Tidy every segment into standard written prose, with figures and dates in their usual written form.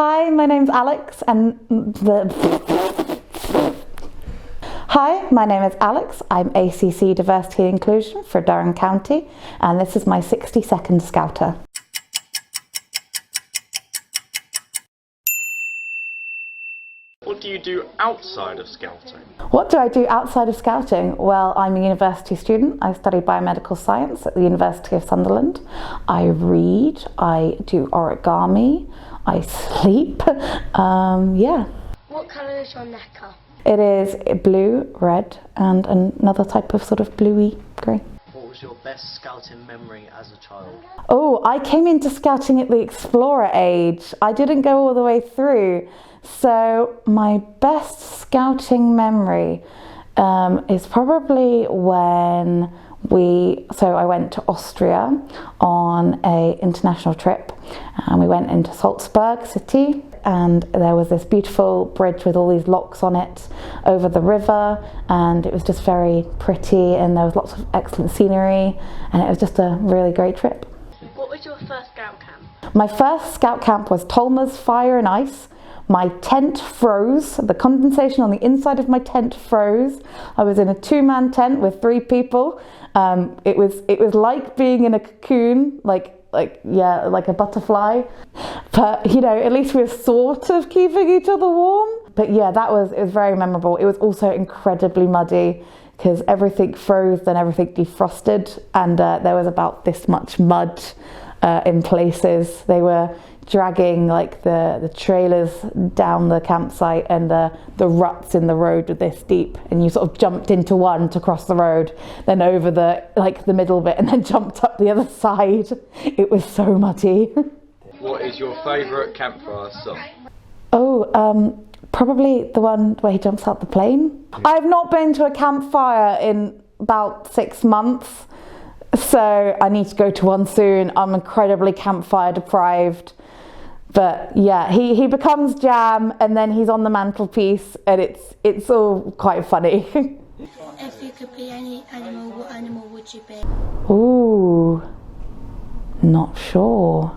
Hi, my name's Alex and Hi, my name is Alex. I'm ACC Diversity and Inclusion for Durham County, and this is my 60-second Scouter. What do you do outside of Scouting? What do I do outside of Scouting? Well, I'm a university student. I study biomedical science at the University of Sunderland. I read, I do origami, I sleep, yeah. What colour is your necker? It is blue, red, and another type of sort of bluey grey. What was your best scouting memory as a child? Oh, I came into Scouting at the Explorer age. I didn't go all the way through. So my best Scouting memory is probably when I went to Austria on an international trip, and we went into Salzburg city, and there was this beautiful bridge with all these locks on it over the river, and it was just very pretty, and there was lots of excellent scenery, and it was just a really great trip. What was your first scout camp? My first scout camp was Tolma's Fire and Ice. My tent froze, the condensation on the inside of my tent froze. I was in a 2-man tent with 3 people. It was like being in a cocoon, like a butterfly. But you know, at least we were sort of keeping each other warm. But yeah, it was very memorable. It was also incredibly muddy because everything froze, then everything defrosted, and there was about this much mud in places. They were dragging like the trailers down the campsite, and the ruts in the road were this deep, and you sort of jumped into one to cross the road, then over the middle bit, and then jumped up the other side. It was so muddy. What is your favourite campfire song? Oh, probably the one where he jumps out the plane. I've not been to a campfire in about 6 months, so I need to go to one soon. I'm incredibly campfire deprived. But yeah, he becomes jam, and then he's on the mantelpiece, and it's all quite funny. If you could be any animal, what animal would you be? Ooh, not sure.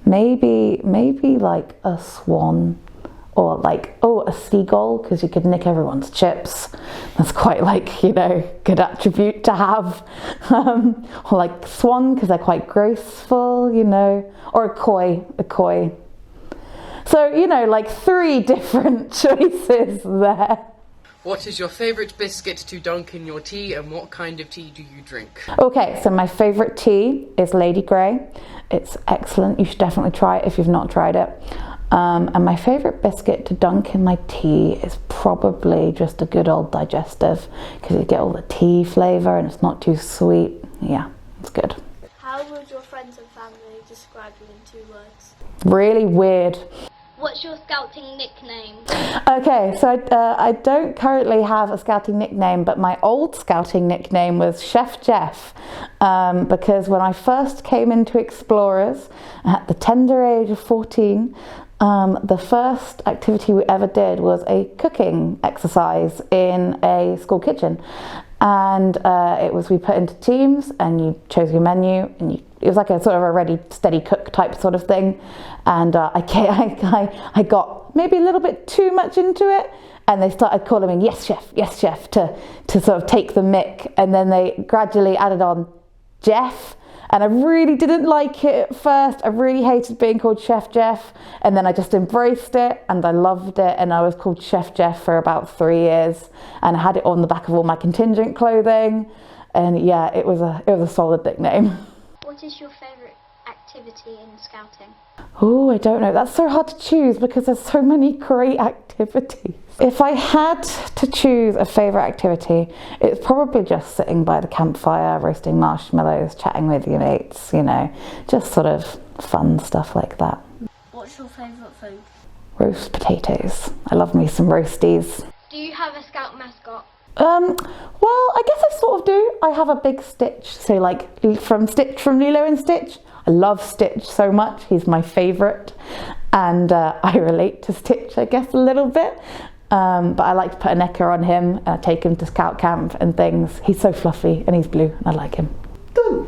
Maybe like a swan, or a seagull, because you could nick everyone's chips. That's quite good attribute to have. Or like swan, because they're quite graceful, or a koi. So, 3 different choices there. What is your favourite biscuit to dunk in your tea, and what kind of tea do you drink? Okay, so my favourite tea is Lady Grey. It's excellent. You should definitely try it if you've not tried it. And my favourite biscuit to dunk in my tea is probably just a good old digestive, because you get all the tea flavour and it's not too sweet. Yeah, it's good. How would your friends and family describe you in 2 words? Really weird. What's your scouting nickname? Okay, so I don't currently have a scouting nickname, but my old scouting nickname was Chef Jeff, because when I first came into Explorers at the tender age of 14, the first activity we ever did was a cooking exercise in a school kitchen. And we put into teams, and you chose your menu, and it was like a sort of a ready, steady cook type sort of thing. And I got maybe a little bit too much into it, and they started calling me yes chef to sort of take the mick, and then they gradually added on Jeff. And I really didn't like it at first. I really hated being called Chef Jeff, and then I just embraced it, and I loved it, and I was called Chef Jeff for about 3 years, and I had it on the back of all my contingent clothing, and yeah, it was a solid nickname. What is your favourite activity in scouting? Oh, I don't know. That's so hard to choose because there's so many great activities. If I had to choose a favourite activity, it's probably just sitting by the campfire, roasting marshmallows, chatting with your mates, just sort of fun stuff like that. What's your favourite food? Roast potatoes. I love me some roasties. Do you have a scout mascot? Well, I guess I sort of do. I have a big Stitch, so from Lilo and Stitch. I love Stitch so much. He's my favourite, and I relate to Stitch, I guess, a little bit. But I like to put a necker on him, take him to scout camp and things. He's so fluffy and he's blue, and I like him. Done.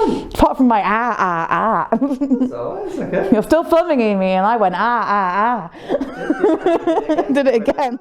fun. Apart from my ah. So it's okay. You're still filming me, and I went ah. Did it again.